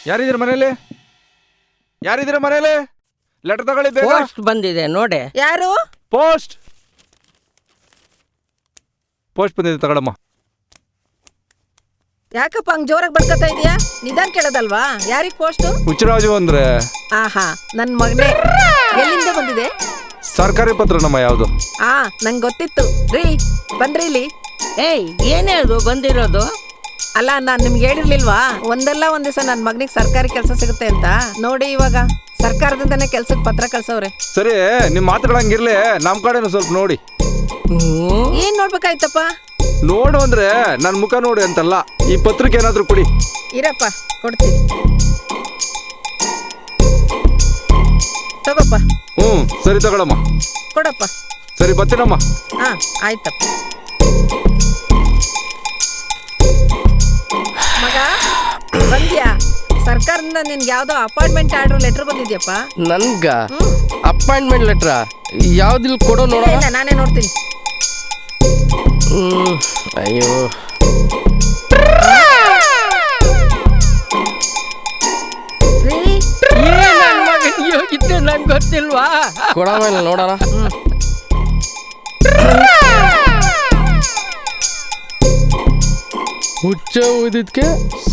ಯಾರಿದ್ದೀರ ಮನೇಲಿ? ಯಾರಿದ್ದೀರ ಮನೇಲಿ? ಲೆಟರ್ ತಗೊಳ್ಳಿ ಬೇಗ. ಪೋಸ್ಟ್ ಬಂದಿದೆ ನೋಡಿ. ಯಾರು? ಪೋಸ್ಟ್ ಬಂದಿದೆ ತಗೊಳಮ್ಮ. ಯಾಕಪ್ಪ ಹಂಗ್ ಜೋರಾಗಿ ಬಡ್ಕತಾ ಇದೀಯಾ? ನಿಧಾನ ಕೇಳೋದಲ್ವಾ? ಯಾರಿಗ್ ಪೋಸ್ಟು? ಹುಚ್ಚರಾಜು ಅಂದ್ರೆ ಆಹಾ, ನನ್ ಮಗನೇ. ಎಲ್ಲಿಂದ ಬಂದಿದೆ? ಸರ್ಕಾರಿ ಪತ್ರ ನಮ್ಮ ಯಾವ್ದು? ನಂಗ್ ಗೊತ್ತಿತ್ತು ರೀ. ಬನ್ರಿ ಇಲ್ಲಿ. ಏಯ್, ಏನೇ ಅದು ಬಂದಿರೋದು? ಅಲ್ಲ, ನಾನ್ ನಿಮ್ಗೆ ಹೇಳಿರ್ಲಿಲ್ವಾ ಒಂದಲ್ಲ ಒಂದ್ ದಿವಸ ನನ್ ಮಗನಿಗೆ ಸರ್ಕಾರಿ ಕೆಲಸ ಸಿಗುತ್ತೆ ಅಂತ? ನೋಡಿ, ಇವಾಗ ಸರ್ಕಾರದಿಂದನೇ ಕೆಲ್ಸಕ್ಕೆ ಪತ್ರ ಕಳ್ಸವ್ರೆ. ಸರಿ, ನಿಮ್ ಮಾತುಗಳು ಹಂಗಿರ್ಲಿ, ನಮ್ ಕಡೆನು ಸ್ವಲ್ಪ ನೋಡಿ. ಏನ್ ನೋಡ್ಬೇಕಾಯ್ತಪ್ಪ? ನೋಡು ಅಂದ್ರೆ ನನ್ ಮುಖ ನೋಡಿ ಅಂತಲ್ಲ, ಈ ಪತ್ರಕ್ಕೆ ಏನಾದ್ರು ಕೊಡಿ. ಇರಪ್ಪ, ಕೊಡ್ತೀನಿ. ತಗೋಪ್ಪ. ಸರಿ ತಗೊಳಮ್ಮ. ಕೊಡಪ್ಪ. ಸರಿ ಬರ್ತೀನಮ್ಮ. ಆಯ್ತಪ್ಪ. ಮಗ ಬಂದ್ಯಾ? ಸರ್ಕಾರದಿಂದ ನಿನ್ಗೆ ಯಾವ್ದೋ ಅಪಾಯಿಂಟ್ಮೆಂಟ್ ಆರ್ಡರ್ ಲೆಟರ್ ಬಂದಿದ್ಯಪ್ಪ. ನನ್ಗ ಅಪಾಯಿಂಟ್ಮೆಂಟ್ ಲೆಟ್ರ ಯಾವ್ದಿಲ್ ಕೊಡೋ ನೋಡ. ಇಲ್ಲ, ನಾನೇ ನೋಡ್ತೀನಿ. ಅಯ್ಯೋ, ಯೋಗಿತ್ತು ನಂಗೆ ಗೊತ್ತಿಲ್ವಾ? ಕೊಡ ಮೇಲೆ ನೋಡೋಣ. ಹುಚ್ಚ ಊದಿದ್ಕೆ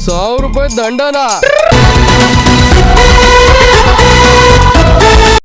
1000 ರೂಪಾಯಿ ದಂಡನ.